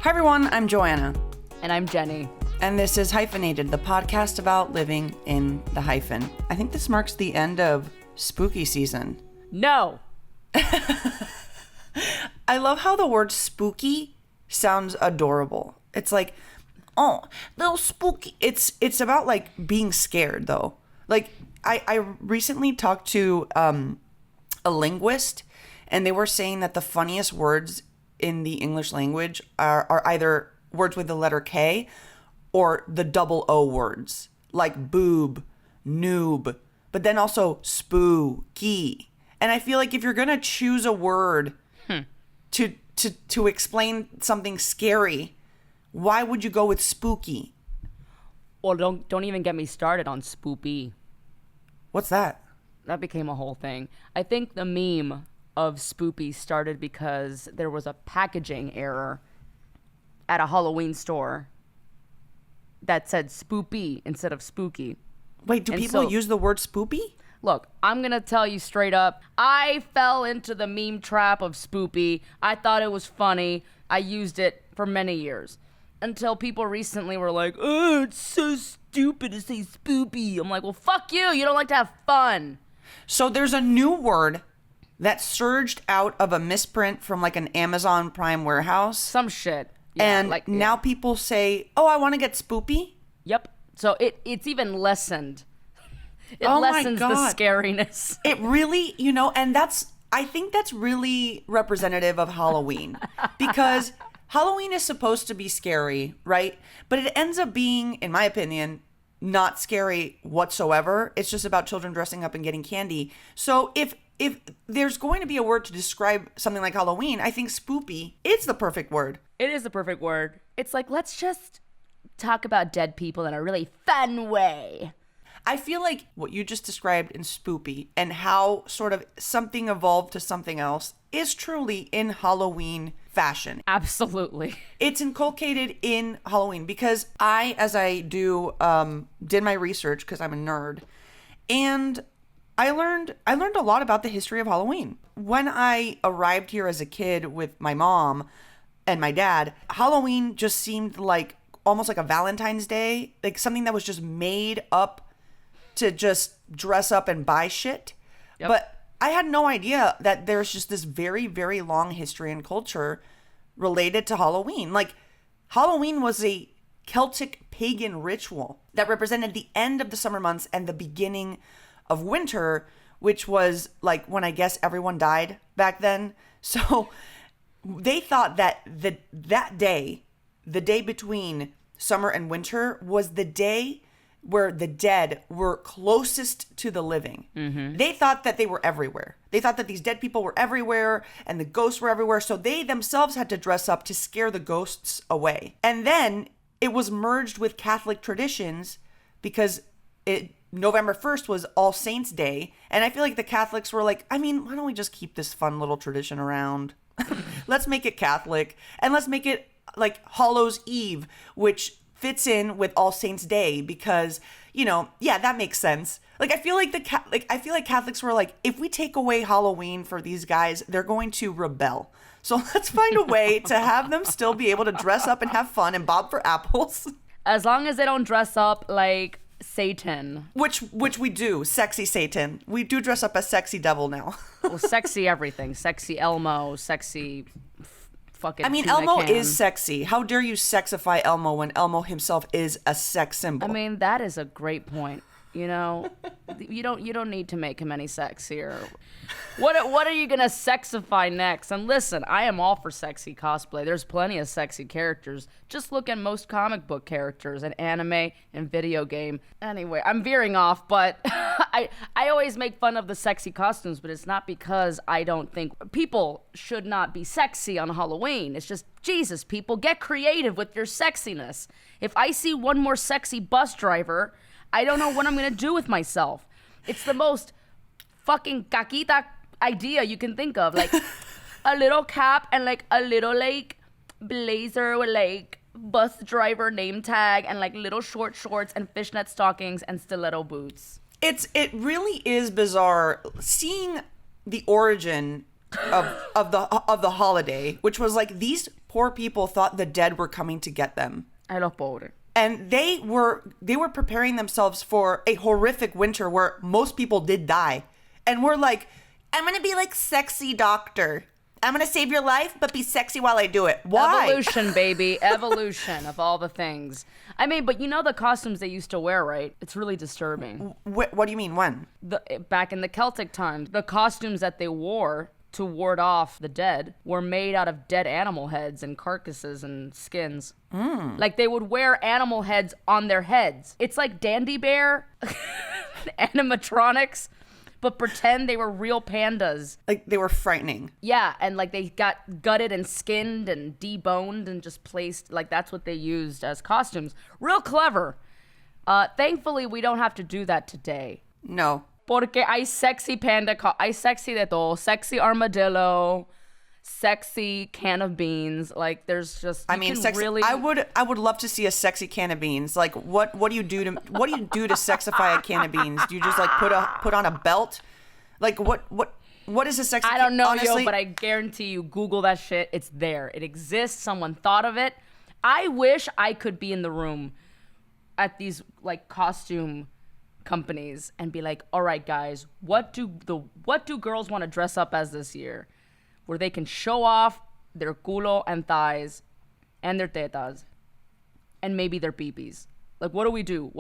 Hi everyone, I'm Joanna. And I'm Jenny. And this is Hyphenated, the podcast about living in the hyphen. I think this marks the end of spooky season. No. I love how the word spooky sounds adorable. It's like, oh, little spooky. It's about like being scared though. Like I recently talked to a linguist, and they were saying that the funniest words in the English language are either words with the letter K or the double O words, like boob, noob, but then also spooky. And I feel like if you're gonna choose a word to explain something scary, why would you go with spooky? Well, don't even get me started on spoopy. What's that? That became a whole thing. I think the meme of spoopy started because there was a packaging error at a Halloween store that said spoopy instead of spooky. Wait, do people use the word spoopy? Look, I'm going to tell you straight up. I fell into the meme trap of spoopy. I thought it was funny. I used it for many years. Until people recently were like, oh, it's so stupid to say spoopy. I'm like, well, fuck you. You don't like to have fun. So there's a new word that surged out of a misprint from like an Amazon Prime warehouse. Some shit. Yeah, and now people say, oh, I want to get spoopy. Yep. So it's even lessened. It lessens the scariness. It really, and I think that's really representative of Halloween. Because Halloween is supposed to be scary, right? But it ends up being, in my opinion, not scary whatsoever. It's just about children dressing up and getting candy. So if there's going to be a word to describe something like Halloween, I think spoopy is the perfect word. It is the perfect word. It's like, let's just talk about dead people in a really fun way. I feel like what you just described in spoopy and how sort of something evolved to something else is truly in Halloween fashion. Absolutely. It's inculcated in Halloween because as I do, did my research because I'm a nerd, and I learned a lot about the history of Halloween. When I arrived here as a kid with my mom and my dad, Halloween just seemed like almost like a Valentine's Day, like something that was just made up to just dress up and buy shit. Yep. But I had no idea that there's just this very, very long history and culture related to Halloween. Like, Halloween was a Celtic pagan ritual that represented the end of the summer months and the beginning of winter, which was like when I guess everyone died back then. So they thought that that day, the day between summer and winter, was the day where the dead were closest to the living. Mm-hmm. They thought that they were everywhere. They thought that these dead people were everywhere and the ghosts were everywhere. So they themselves had to dress up to scare the ghosts away. And then it was merged with Catholic traditions because November 1st was All Saints Day. And I feel like the Catholics were like, I mean, why don't we just keep this fun little tradition around? Let's make it Catholic. And let's make it like Hallows Eve, which fits in with All Saints Day because, that makes sense. Like, I feel like Catholics were like, if we take away Halloween for these guys, they're going to rebel. So let's find a way to have them still be able to dress up and have fun and bob for apples. As long as they don't dress up like Satan. Which we do. Sexy Satan. We do dress up as sexy devil now. Well, sexy everything. Sexy Elmo, sexy fucking Elmo is sexy. How dare you sexify Elmo when Elmo himself is a sex symbol? I mean, that is a great point. You don't need to make him any sexier. What are you gonna sexify next? And listen, I am all for sexy cosplay. There's plenty of sexy characters. Just look at most comic book characters in anime and video game. Anyway, I'm veering off, but I always make fun of the sexy costumes, but it's not because I don't think people should not be sexy on Halloween. It's just, Jesus, people, get creative with your sexiness. If I see one more sexy bus driver, I don't know what I'm going to do with myself. It's the most fucking caquita idea you can think of. Like a little cap and like a little like blazer with like bus driver name tag and like little short shorts and fishnet stockings and stiletto boots. It really is bizarre seeing the origin of the holiday, which was like these poor people thought the dead were coming to get them. Ay, los pobres. And they were preparing themselves for a horrific winter where most people did die. And we're like, I'm going to be like sexy doctor. I'm going to save your life, but be sexy while I do it. Why? Evolution, baby. Evolution of all the things. I mean, but you know the costumes they used to wear, right? It's really disturbing. What do you mean, when? Back in the Celtic times, the costumes that they wore to ward off the dead were made out of dead animal heads and carcasses and skins. Like they would wear animal heads on their heads. It's like Dandy Bear animatronics, but pretend they were real pandas. Like they were frightening. Yeah, and like they got gutted and skinned and deboned and just placed, like that's what they used as costumes. Real clever. Thankfully, we don't have to do that today. No. Porque hay sexy panda, hay sexy de todo, sexy armadillo, sexy can of beans. Like there's just, I mean, sexy. Really... I would love to see a sexy can of beans. Like what do you do to sexify a can of beans? Do you just like put on a belt? Like what is a sexy? I don't know, honestly? but I guarantee you, Google that shit. It's there. It exists. Someone thought of it. I wish I could be in the room at these like costume companies and be like, all right guys, what do girls want to dress up as this year, where they can show off their culo and thighs and their tetas and maybe their peepees. Like what do we do,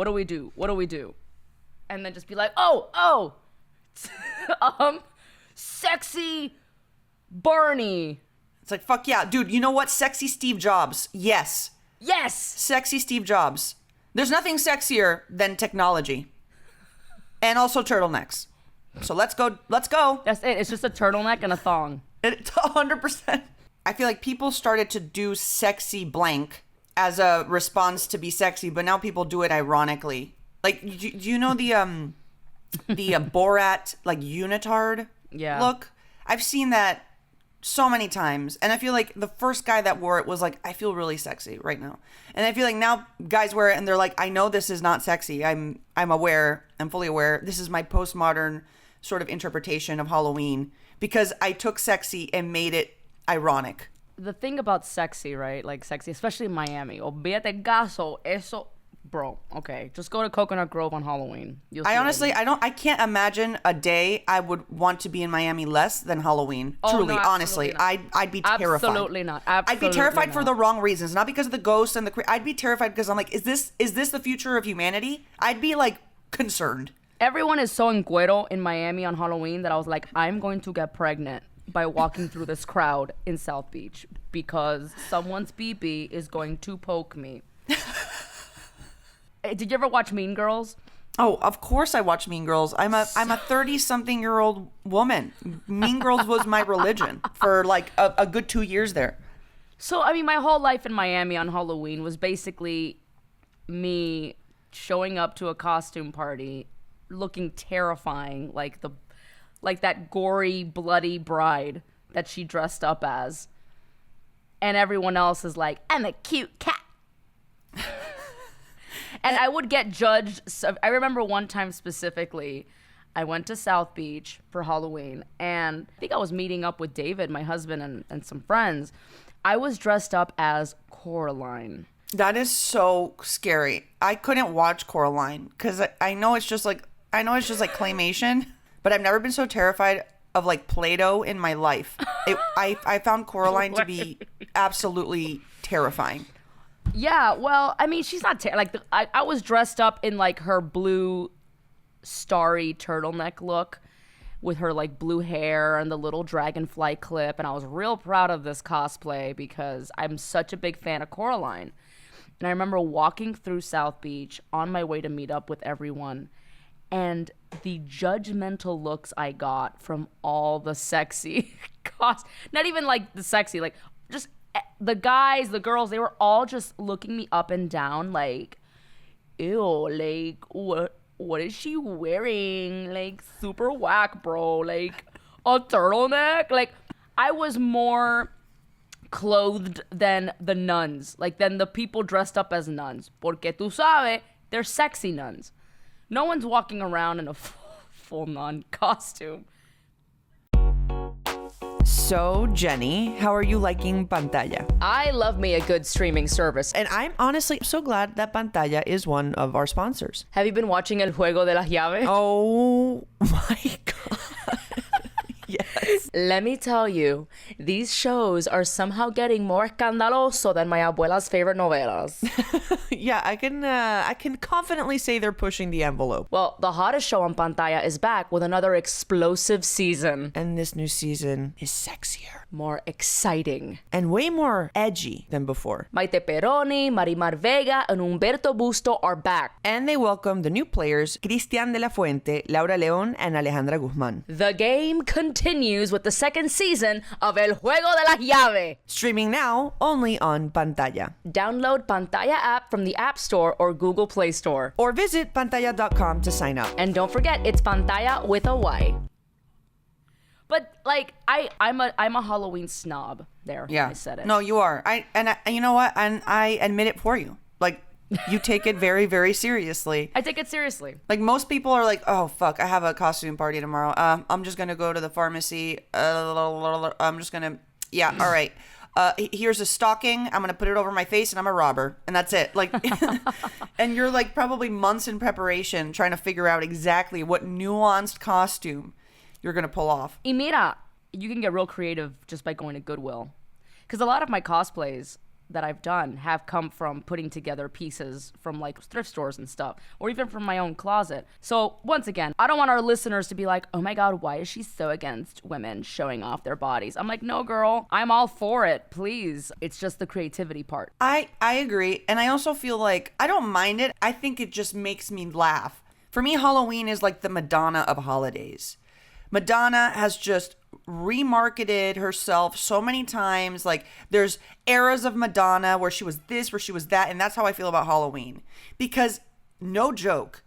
and then just be like, oh sexy Barney. It's like, fuck yeah, dude, you know what, sexy Steve Jobs. Yes, sexy Steve Jobs. There's nothing sexier than technology. And also turtlenecks. So let's go. That's it. It's just a turtleneck and a thong. It's 100%. I feel like people started to do sexy blank as a response to be sexy, but now people do it ironically. Like, do you know the Borat, like, unitard look? I've seen that so many times. And I feel like the first guy that wore it was like, I feel really sexy right now. And I feel like now guys wear it and they're like, I know this is not sexy. I'm aware. I'm fully aware. This is my postmodern sort of interpretation of Halloween because I took sexy and made it ironic. The thing about sexy, right? Like sexy, especially in Miami. Olvídate gaso, eso. Bro, okay. Just go to Coconut Grove on Halloween. I can't imagine a day I would want to be in Miami less than Halloween. Oh, truly, no, honestly. not. I'd be terrified. Absolutely not. I'd be terrified for the wrong reasons. Not because of the ghosts and I'd be terrified because I'm like, is this the future of humanity? I'd be like concerned. Everyone is so en cuero in Miami on Halloween that I was like, I'm going to get pregnant by walking through this crowd in South Beach because someone's BB is going to poke me. Did you ever watch Mean Girls? Oh, of course I watch Mean Girls. I'm a 30-something-year-old woman. Mean Girls was my religion for like a good 2 years there. So, I mean, my whole life in Miami on Halloween was basically me showing up to a costume party looking terrifying, like that gory, bloody bride that she dressed up as. And everyone else is like, I'm a cute cat. And I would get judged. So I remember one time specifically, I went to South Beach for Halloween, and I think I was meeting up with David, my husband, and some friends. I was dressed up as Coraline. That is so scary. I couldn't watch Coraline because I know it's just like claymation, but I've never been so terrified of like Play-Doh in my life. I found Coraline to be absolutely terrifying. Yeah, well, I mean, she's not I was dressed up in like her blue starry turtleneck look with her like blue hair and the little dragonfly clip, and I was real proud of this cosplay because I'm such a big fan of Coraline. And I remember walking through South Beach on my way to meet up with everyone, and the judgmental looks I got from all the sexy not even like the sexy, like just the guys, the girls, they were all just looking me up and down like, ew, like, what is she wearing? Like, super whack, bro. Like, a turtleneck? Like, I was more clothed than the nuns. Like, than the people dressed up as nuns. Porque tú sabes, they're sexy nuns. No one's walking around in a full nun costume. So, Jenny, how are you liking Pantaya? I love me a good streaming service. And I'm honestly so glad that Pantaya is one of our sponsors. Have you been watching El Juego de las Llaves? Oh my God. Yes. Let me tell you, these shows are somehow getting more escandaloso than my abuela's favorite novelas. Yeah, I can confidently say they're pushing the envelope. Well, the hottest show on Pantaya is back with another explosive season. And this new season is sexier. More exciting. And way more edgy than before. Maite Peroni, Marimar Vega, and Humberto Busto are back. And they welcome the new players, Cristian de la Fuente, Laura León, and Alejandra Guzman. The game continues with the second season of El Juego de las Llaves. Streaming now only on Pantaya. Download Pantaya app from the App Store or Google Play Store. Or visit pantaya.com to sign up. And don't forget, it's Pantaya with a Y. But like I'm a Halloween snob. There, Yeah. I said it. No, you are. And you know what? And I admit it for you. Like, you take it very, very seriously. I take it seriously. Like, most people are like, oh, fuck, I have a costume party tomorrow. I'm just going to go to the pharmacy. I'm just going to, yeah, all right. Here's a stocking. I'm going to put it over my face and I'm a robber. And that's it. Like, and you're like probably months in preparation trying to figure out exactly what nuanced costume you're going to pull off. Y mira, you can get real creative just by going to Goodwill. Because a lot of my cosplays that I've done have come from putting together pieces from like thrift stores and stuff, or even from my own closet. So once again, I don't want our listeners to be like, oh my God, why is she so against women showing off their bodies? I'm like, no, girl, I'm all for it. Please. It's just the creativity part. I agree. And I also feel like I don't mind it. I think it just makes me laugh. For me, Halloween is like the Madonna of holidays. Madonna has just remarketed herself so many times. Like, there's eras of Madonna where she was this, where she was that, and that's how I feel about Halloween. Because no joke,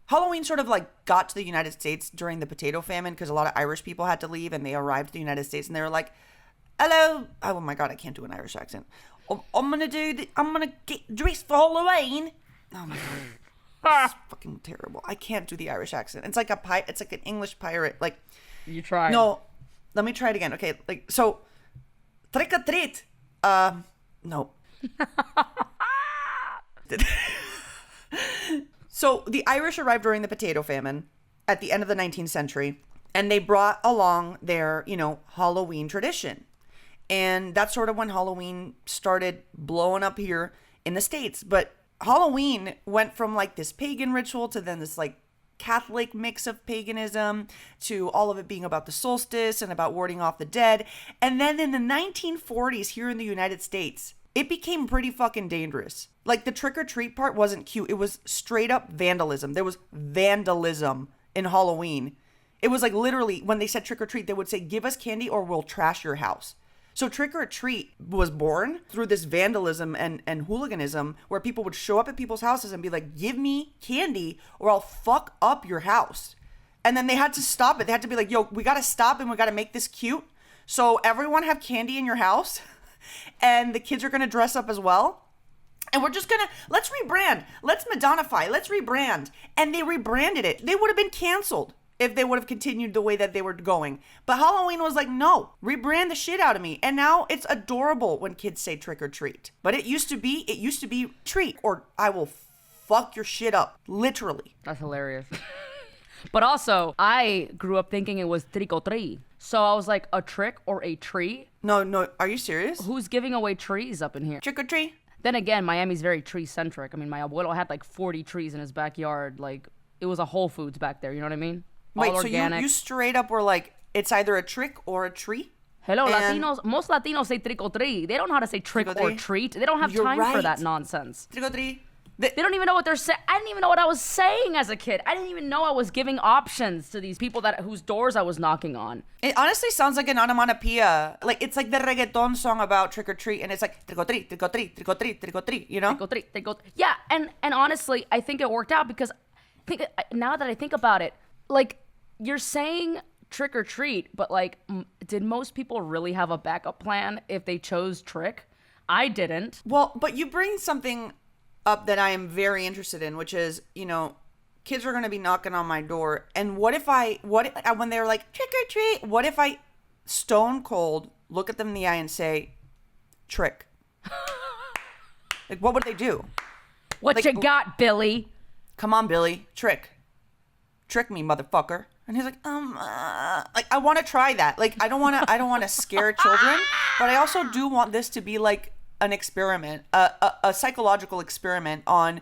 Halloween sort of like got to the United States during the potato famine because a lot of Irish people had to leave and they arrived to the United States and they were like, hello, oh my God, I can't do an Irish accent. I'm gonna get dressed for Halloween. Oh my God. It's fucking terrible. I can't do the Irish accent. It's like it's like an English pirate. Like, You try. no, let me try it again. Okay, like, so trick or treat. No. So the Irish arrived during the potato famine at the end of the 19th century, and they brought along their, Halloween tradition. And that's sort of when Halloween started blowing up here in the States. But Halloween went from like this pagan ritual to then this like Catholic mix of paganism to all of it being about the solstice and about warding off the dead. And then in the 1940s here in the United States, it became pretty fucking dangerous. Like, the trick or treat part wasn't cute. It was straight up vandalism. There was vandalism in Halloween. It was like literally when they said trick or treat, they would say, give us candy or we'll trash your house. So trick or treat was born through this vandalism and hooliganism where people would show up at people's houses and be like, give me candy or I'll fuck up your house. And then they had to stop it. They had to be like, yo, we got to stop and we got to make this cute. So everyone have candy in your house and the kids are going to dress up as well. And we're just going to, let's rebrand. Let's Madonnify. Let's rebrand. And they rebranded it. They would have been canceled if they would have continued the way that they were going. But Halloween was like, no, rebrand the shit out of me. And now it's adorable when kids say trick or treat. But it used to be treat or I will fuck your shit up. Literally. That's hilarious. But also, I grew up thinking it was trick or treat. So I was like, a trick or a tree? No, are you serious? Who's giving away trees up in here? Trick or treat? Then again, Miami's very tree-centric. I mean, my abuelo had like 40 trees in his backyard. Like, it was a Whole Foods back there, you know what I mean? Wait, All organic. so you straight up were like, it's either a trick or a tree? Hello, And- Latinos. Most Latinos say trick or treat. They don't know how to say trick Trick or or treat? treat. They don't have You're time for right. that nonsense. Trick or treat? They don't even know what they're saying. I didn't even know what I was saying as a kid. I didn't even know I was giving options to these people whose doors I was knocking on. It honestly sounds like an onomatopoeia. Like, it's like the reggaeton song about trick or treat, and it's like trick or treat, trick or treat, trick or treat, trick or treat, you know? Trick or treat, trick or treat. Yeah, and honestly, I think it worked out because now that I think about it, like, you're saying trick or treat, but like, did most people really have a backup plan if they chose trick? I didn't. Well, but you bring something up that I am very interested in, which is, kids are going to be knocking on my door. And what if when they're like, trick or treat, what if I stone cold look at them in the eye and say, trick. Like, what would they do? What like, you got, Billy? Come on, Billy, trick me, motherfucker. And he's like, like, I want to try that. Like, I don't want to scare children, but I also do want this to be like an experiment, a psychological experiment on,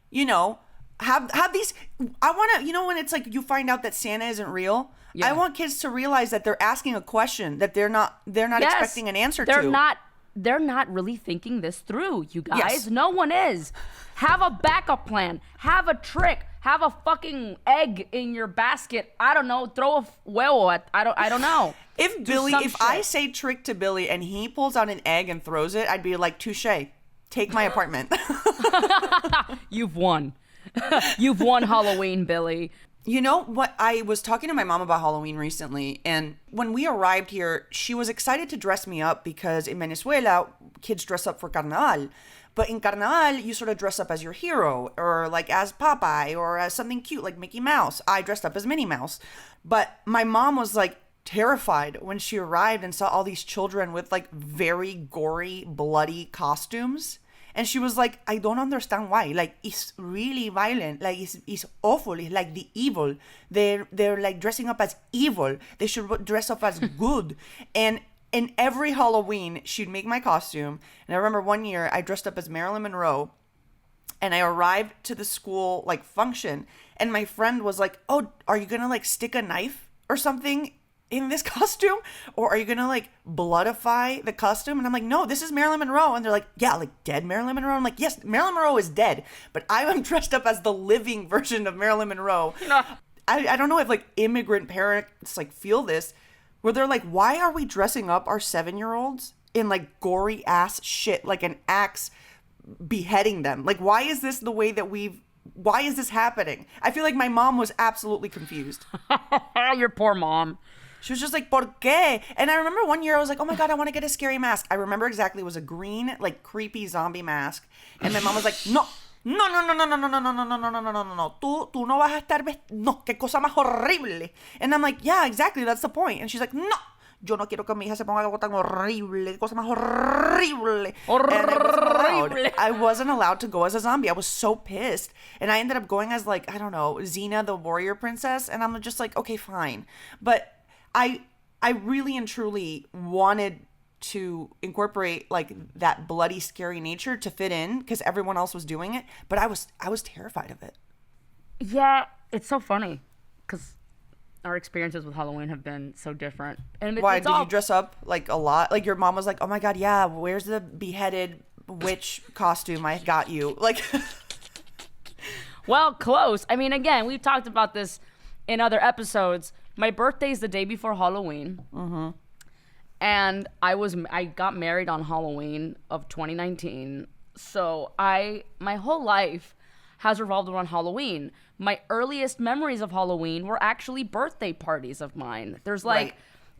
you know, have these. I want to, you know, when it's like you find out that Santa isn't real. Yeah. I want kids to realize that they're asking a question that they're not expecting an answer to. They're not really thinking this through, you guys. Yes. No one is. Have a backup plan. Have a trick. Have a fucking egg in your basket. I don't know. Throw a huevo at. I don't know. If I say trick to Billy and he pulls out an egg and throws it, I'd be like, touche. Take my apartment. You've won. You've won Halloween, Billy. You know what? I was talking to my mom about Halloween recently, and when we arrived here, she was excited to dress me up because in Venezuela, kids dress up for Carnaval. But in Carnaval, you sort of dress up as your hero, or like as Popeye, or as something cute like Mickey Mouse. I dressed up as Minnie Mouse. But my mom was like terrified when she arrived and saw all these children with like very gory, bloody costumes. And she was like, I don't understand why. Like, it's really violent. Like, it's awful. It's like the evil. They're like dressing up as evil. They should dress up as good. And in every Halloween, she'd make my costume. And I remember one year I dressed up as Marilyn Monroe. And I arrived to the school, like, function. And my friend was like, oh, are you going to, like, stick a knife or something in this costume? Or are you gonna like bloodify the costume? And I'm like, no, this is Marilyn Monroe. And they're like, yeah, like dead Marilyn Monroe. I'm like, yes, Marilyn Monroe is dead, but I am dressed up as the living version of Marilyn Monroe. I don't know if like immigrant parents like feel this, where they're like, why are we dressing up our 7-year-olds in like gory ass shit, like an axe beheading them? Like, why is this the way that why is this happening? I feel like my mom was absolutely confused. Your poor mom. She was just like, ¿por qué? And I remember one year I was like, oh my God, I want to get a scary mask. I remember exactly. It was a green, like creepy zombie mask. And my mom was like, no. Tú no vas a estar no, qué cosa más horrible. And I'm like, yeah, exactly, that's the point. And she's like, no, yo no quiero que mi hija se ponga algo tan horrible, qué cosa más horrible. Horrible. I wasn't allowed to go as a zombie. I was so pissed. And I ended up going as like, I don't know, Xena the warrior princess. And I'm just like, okay, fine. But I really and truly wanted to incorporate like that bloody, scary nature to fit in because everyone else was doing it, but I was terrified of it. Yeah, it's so funny because our experiences with Halloween have been so different. And why did you dress up like a lot? Like your mom was like, "Oh my God, yeah, where's the beheaded witch costume I got you?" Like, well, close. I mean, again, we've talked about this in other episodes. My birthday's the day before Halloween. Mm-hmm. And I got married on Halloween of 2019. So my whole life has revolved around Halloween. My earliest memories of Halloween were actually birthday parties of mine. There's like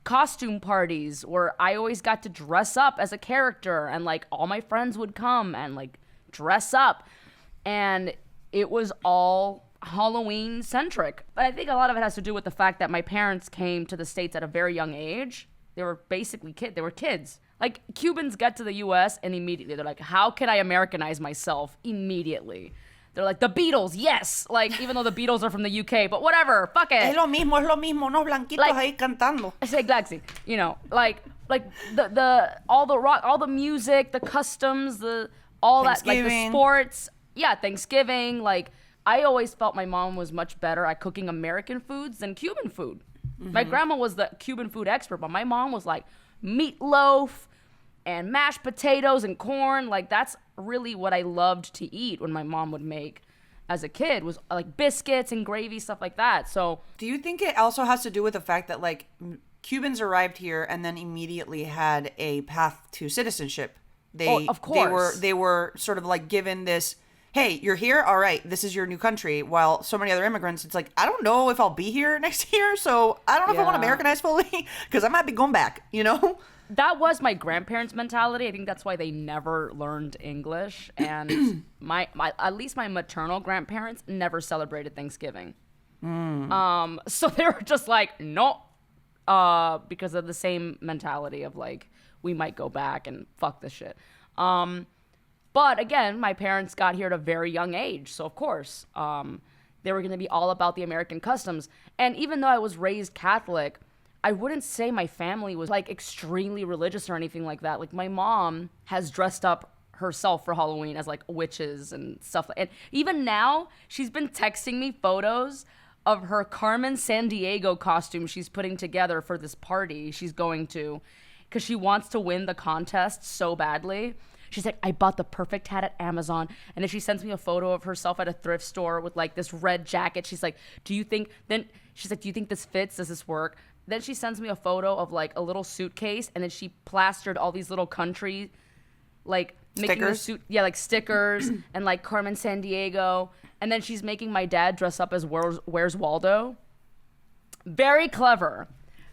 costume parties where I always got to dress up as a character and like all my friends would come and like dress up. And it was all Halloween centric. But I think a lot of it has to do with the fact that my parents came to the States at a very young age. They were basically they were kids. Like Cubans get to the US and immediately they're like, how can I Americanize myself immediately? They're like, the Beatles, yes. Like, even though the Beatles are from the UK, but whatever, fuck it. Es lo mismo, unos blanquitos like, ahí cantando. Exactly. You know, like the all the rock, all the music, the customs, all that, like the sports. Yeah, Thanksgiving, like I always felt my mom was much better at cooking American foods than Cuban food. Mm-hmm. My grandma was the Cuban food expert, but my mom was like meatloaf and mashed potatoes and corn. Like that's really what I loved to eat when my mom would make as a kid, was like biscuits and gravy, stuff like that. So do you think it also has to do with the fact that like Cubans arrived here and then immediately had a path to citizenship? Of course. They were sort of like given this, hey, you're here? All right, this is your new country. While so many other immigrants, it's like, I don't know if I'll be here next year, so I don't know if I want to Americanize fully, because I might be going back, you know? That was my grandparents' mentality. I think that's why they never learned English. And my at least my maternal grandparents never celebrated Thanksgiving. So they were just like, no, because of the same mentality of like, we might go back and fuck this shit. But again, my parents got here at a very young age. So of course, they were going to be all about the American customs. And even though I was raised Catholic, I wouldn't say my family was like extremely religious or anything like that. Like my mom has dressed up herself for Halloween as like witches and stuff. And even now, she's been texting me photos of her Carmen Sandiego costume she's putting together for this party she's going to, because she wants to win the contest so badly. She's like, I bought the perfect hat at Amazon. And then she sends me a photo of herself at a thrift store with like this red jacket. She's like, do you think this fits? Does this work? Then she sends me a photo of like a little suitcase, and then she plastered all these little country, like making the suit, like stickers and like Carmen Sandiego. And then she's making my dad dress up as Where's Waldo. Very clever.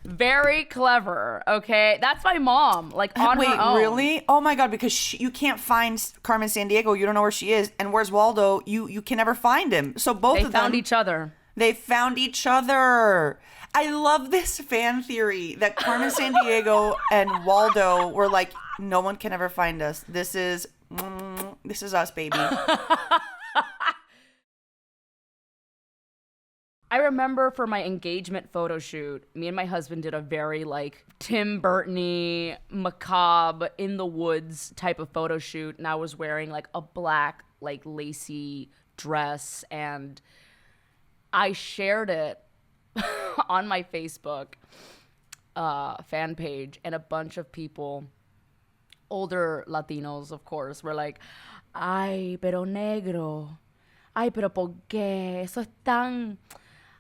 Very clever, okay? That's my mom, like on her own. Wait, really? Oh my God, because you can't find Carmen Sandiego. You don't know where she is. And Where's Waldo? You can never find him. So both of them. They found each other. They found each other. I love this fan theory that Carmen Sandiego and Waldo were like, no one can ever find us. This is us, baby. I remember for my engagement photo shoot, me and my husband did a very like Tim Burton-y, macabre, in the woods type of photo shoot. And I was wearing like a black, like lacy dress. And I shared it on my Facebook fan page. And a bunch of people, older Latinos, of course, were like, ay, pero negro. Ay, pero por qué? Eso es tan...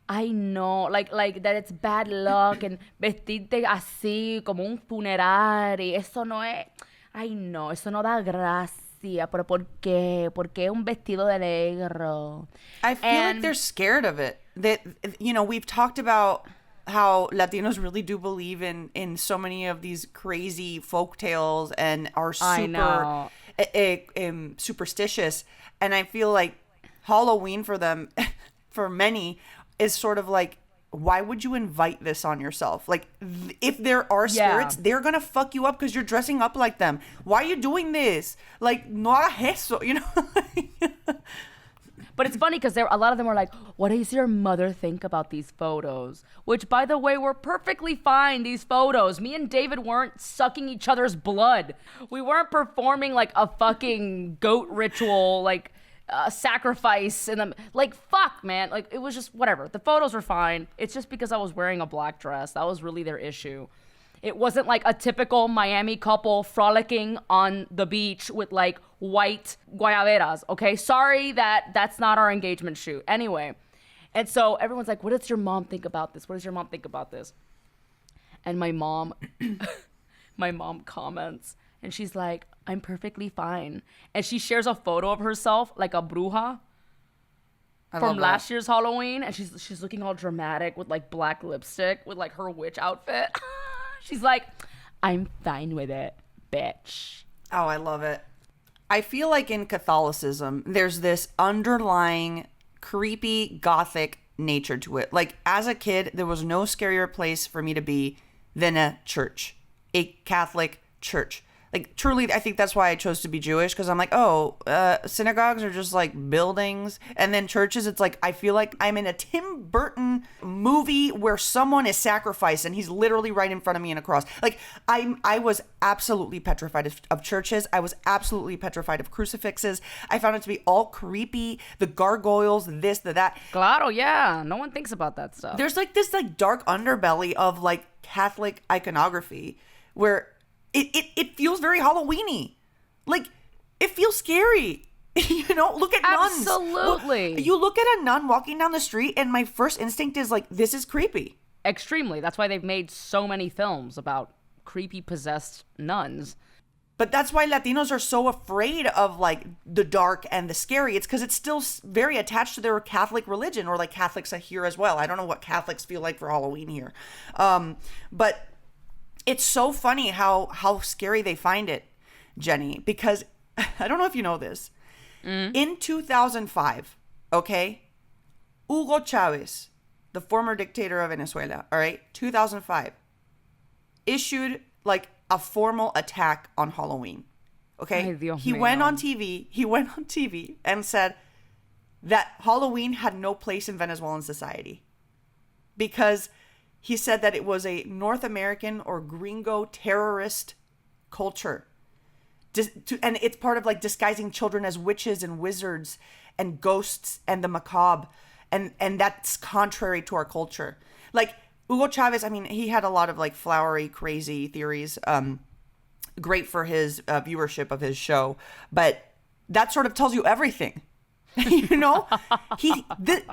I know, like that it's bad luck and vestirte así como un funeral y eso no es, I know, eso no da gracia, pero ¿por qué? ¿Por qué un vestido de negro? I feel like they're scared of it. That, you know, we've talked about how Latinos really do believe in so many of these crazy folk tales and are super superstitious. And I feel like Halloween for them, for many, is sort of like, why would you invite this on yourself? Like, if there are spirits, they're gonna fuck you up because you're dressing up like them. Why are you doing this? Like, no hagas eso, you know? But it's funny because a lot of them were like, what does your mother think about these photos? Which, by the way, were perfectly fine, these photos. Me and David weren't sucking each other's blood. We weren't performing like a fucking goat ritual, like... sacrifice in them, like, fuck, man, like, it was just whatever. The photos were fine. It's just because I was wearing a black dress. That was really their issue. It wasn't like a typical Miami couple frolicking on the beach with like white guayaberas, okay? Sorry, that's not our engagement shoot. Anyway, and so everyone's like, what does your mom think about this? What does your mom think about this? And my mom comments, and she's like, I'm perfectly fine. And she shares a photo of herself like a bruja from last year's Halloween. And she's looking all dramatic with like black lipstick with like her witch outfit. She's like, I'm fine with it, bitch. Oh, I love it. I feel like in Catholicism, there's this underlying creepy gothic nature to it. Like as a kid, there was no scarier place for me to be than a church, a Catholic church. Like, truly, I think that's why I chose to be Jewish, because I'm like, synagogues are just like buildings. And then churches, it's like, I feel like I'm in a Tim Burton movie where someone is sacrificed and he's literally right in front of me in a cross. Like, I was absolutely petrified of churches. I was absolutely petrified of crucifixes. I found it to be all creepy. The gargoyles, this, the that. Claro, yeah. No one thinks about that stuff. There's like this like dark underbelly of like Catholic iconography where... It feels very Halloween-y. Like, it feels scary. You know, look at nuns. Absolutely. You look at a nun walking down the street, and my first instinct is like, this is creepy. Extremely. That's why they've made so many films about creepy possessed nuns. But that's why Latinos are so afraid of like the dark and the scary. It's because it's still very attached to their Catholic religion, or like Catholics are here as well. I don't know what Catholics feel like for Halloween here. But it's so funny how scary they find it, Jenny, because I don't know if you know this. In 2005, okay, Hugo Chavez, the former dictator of Venezuela, all right, 2005, issued like a formal attack on Halloween. Okay? Ay, Dios He mío. went on TV and said that Halloween had no place in Venezuelan society because he said that it was a North American or gringo terrorist culture. And it's part of like disguising children as witches and wizards and ghosts and the macabre. And that's contrary to our culture. Like Hugo Chavez, I mean, he had a lot of like flowery, crazy theories. Great for his viewership of his show. But that sort of tells you everything. You know,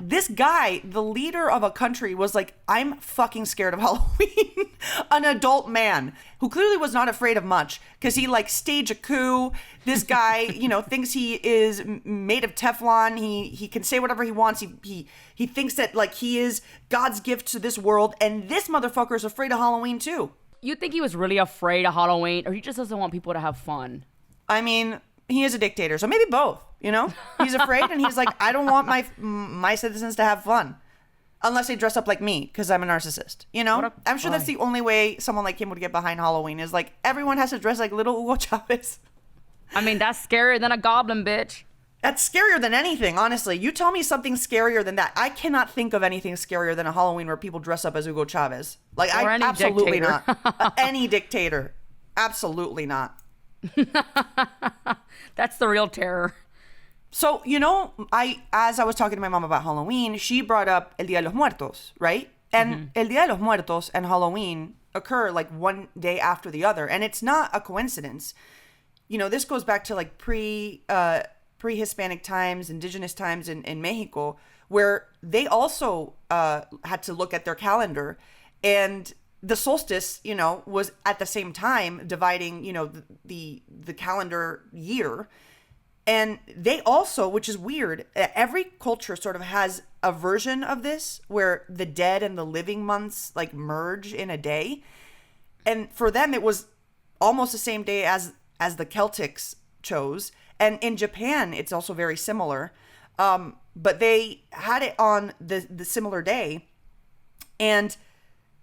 this guy, the leader of a country, was like, I'm fucking scared of Halloween. An adult man who clearly was not afraid of much because he like staged a coup. This guy, you know, thinks he is made of Teflon. He can say whatever he wants. He thinks that like he is God's gift to this world. And this motherfucker is afraid of Halloween too. You think he was really afraid of Halloween, or he just doesn't want people to have fun? I mean, he is a dictator, so maybe both, you know? He's afraid and he's like, I don't want my citizens to have fun unless they dress up like me because I'm a narcissist, you know? I'm sure that's the only way someone like him would get behind Halloween is like everyone has to dress like little Hugo Chavez. I mean, that's scarier than a goblin, bitch. That's scarier than anything, honestly. You tell me something scarier than that. I cannot think of anything scarier than a Halloween where people dress up as Hugo Chavez. Like, Or any absolutely dictator. not. Any dictator. Absolutely not. That's the real terror. So, you know, as I was talking to my mom about Halloween, she brought up El Día de los Muertos, right? And El Día de los Muertos and Halloween occur like one day after the other. And it's not a coincidence. You know, this goes back to like pre-Hispanic times, indigenous times in Mexico, where they also had to look at their calendar. And the solstice, you know, was at the same time dividing, you know, the calendar year. And they also, which is weird, every culture sort of has a version of this where the dead and the living months like merge in a day. And for them, it was almost the same day as the Celtics chose. And in Japan, it's also very similar. But they had it on the similar day. And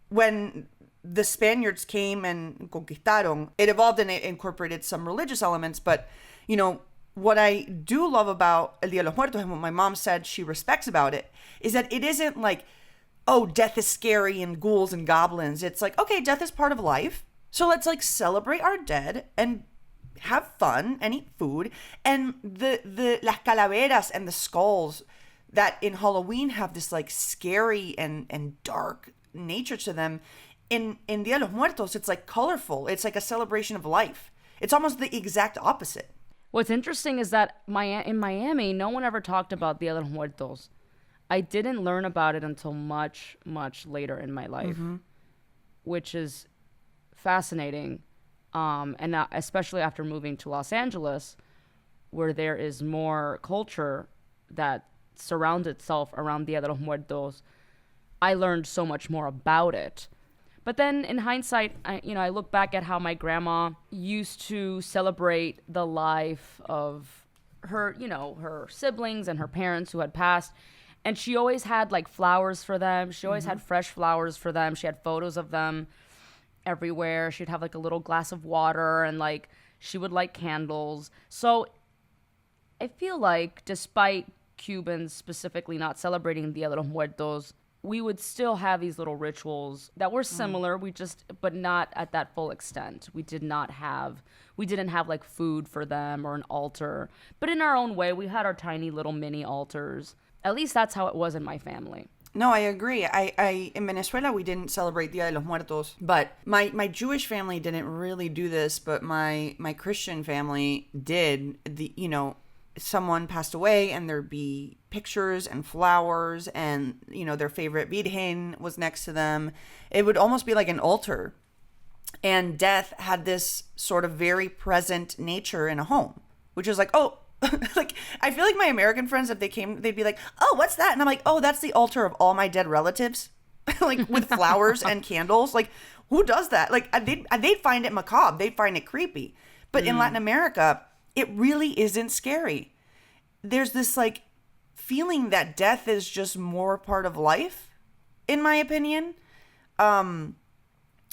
when the Spaniards came and conquistaron, it evolved and it incorporated some religious elements. But, you know, what I do love about El Día de los Muertos and what my mom said she respects about it is that it isn't like, oh, death is scary and ghouls and goblins. It's like, okay, death is part of life. So let's like celebrate our dead and have fun and eat food. And the las calaveras and the skulls that in Halloween have this like scary and dark nature to them. In Día de los Muertos, it's like colorful. It's like a celebration of life. It's almost the exact opposite. What's interesting is that in Miami, no one ever talked about Dia de los Muertos. I didn't learn about it until much, much later in my life, which is fascinating. And especially after moving to Los Angeles, where there is more culture that surrounds itself around Dia de los Muertos, I learned so much more about it. But then in hindsight, I look back at how my grandma used to celebrate the life of her, her siblings and her parents who had passed. And she always had like flowers for them. She always had fresh flowers for them. She had photos of them everywhere. She'd have like a little glass of water and like she would light candles. So I feel like despite Cubans specifically not celebrating Dia de los Muertos, we would still have these little rituals that were similar, but not at that full extent. We didn't have like food for them or an altar, but in our own way, we had our tiny little mini altars. At least that's how it was in my family. No, I agree. I in Venezuela, we didn't celebrate Dia de los Muertos, but my Jewish family didn't really do this, but my Christian family did. Someone passed away and there'd be pictures and flowers and, their favorite Virgen was next to them. It would almost be like an altar. And death had this sort of very present nature in a home, which is like, oh, like, I feel like my American friends, if they came, they'd be like, oh, what's that? And I'm like, oh, that's the altar of all my dead relatives, like with flowers and candles. Like, who does that? Like, they'd find it macabre. They'd find it creepy. But in Latin America, it really isn't scary. There's this like feeling that death is just more part of life, in my opinion.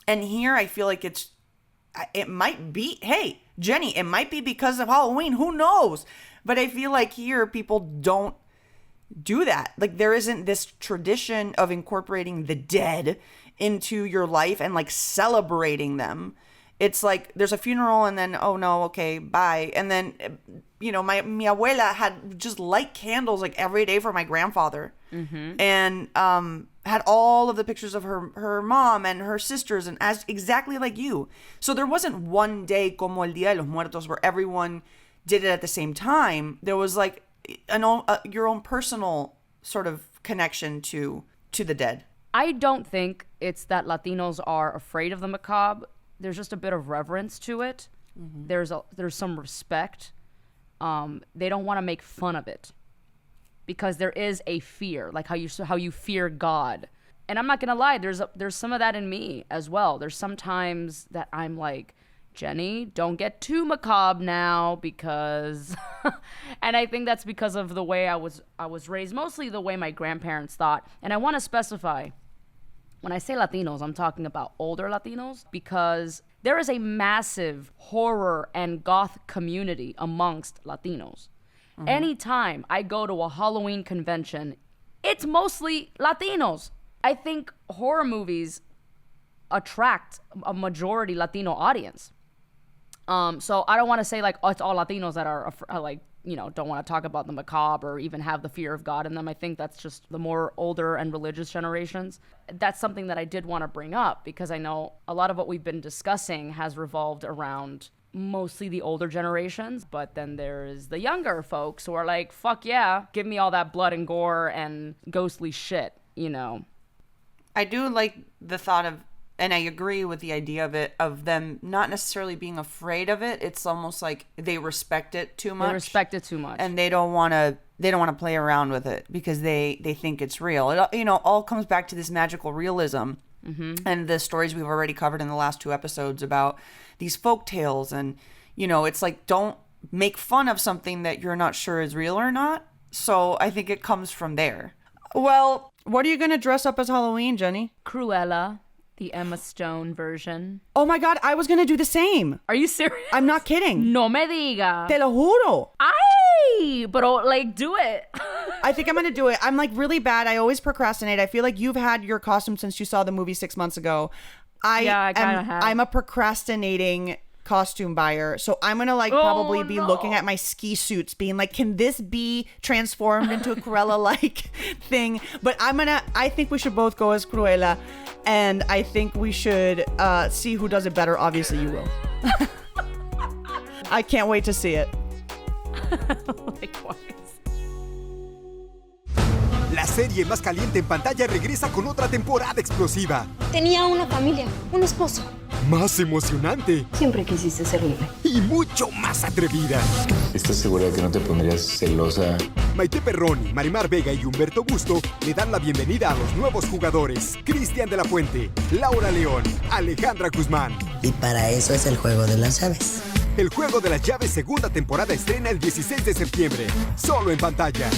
And here I feel like it might be, hey, Jenny, it might be because of Halloween. Who knows? But I feel like here people don't do that. Like there isn't this tradition of incorporating the dead into your life and like celebrating them. It's like there's a funeral and then, oh no, okay, bye. And then, you know, mi abuela had just light candles like every day for my grandfather. And had all of the pictures of her mom and her sisters and as exactly like you. So there wasn't one day como el Día de los Muertos where everyone did it at the same time. There was like your own personal sort of connection to the dead. I don't think it's that Latinos are afraid of the macabre. There's just a bit of reverence to it. There's some respect. They don't want to make fun of it because there is a fear, like how you fear God. And I'm not gonna lie, there's some of that in me as well. There's sometimes that I'm like, Jenny, don't get too macabre now because and I think that's because of the way I was raised, mostly the way my grandparents thought. And I want to specify, when I say Latinos, I'm talking about older Latinos because there is a massive horror and goth community amongst Latinos. Anytime I go to a Halloween convention, it's mostly Latinos. I think horror movies attract a majority Latino audience. So I don't want to say like, oh, it's all Latinos that are like, you know, don't want to talk about the macabre or even have the fear of God in them. I think that's just the more older and religious generations. That's something that I did want to bring up because I know a lot of what we've been discussing has revolved around mostly the older generations, but then there's the younger folks who are like, fuck yeah, give me all that blood and gore and ghostly shit, you know. I do like the thought of, and I agree with the idea of them not necessarily being afraid of it. It's almost like they respect it too much. They respect it too much. And they don't want to play around with it because they think it's real. It, you know, all comes back to this magical realism. And the stories we've already covered in the last 2 episodes about these folk tales. And, you know, it's like, don't make fun of something that you're not sure is real or not. So I think it comes from there. Well, what are you going to dress up as Halloween, Jenny? Cruella, the Emma Stone version. Oh my God, I was going to do the same. Are you serious? I'm not kidding. No me diga. Te lo juro. Ay, but like, do it. I think I'm going to do it. I'm like really bad. I always procrastinate. I feel like you've had your costume since you saw the movie 6 months ago. I kind of have. I'm a procrastinating costume buyer. So I'm going to like probably be looking at my ski suits being like, can this be transformed into a Cruella-like thing? But I think we should both go as Cruella. And I think we should see who does it better. Obviously you will. I can't wait to see it. Likewise. La serie más caliente en pantalla regresa con otra temporada explosiva. Tenía una familia, un esposo. Más emocionante. Siempre quisiste ser libre. Y mucho más atrevida. ¿Estás segura de que no te pondrías celosa? Maite Perroni, Marimar Vega y Humberto Busto le dan la bienvenida a los nuevos jugadores. Cristian de la Fuente, Laura León, Alejandra Guzmán. Y para eso es el juego de las llaves. El Juego de las Llaves segunda temporada estrena el 16 de septiembre. Solo en pantalla.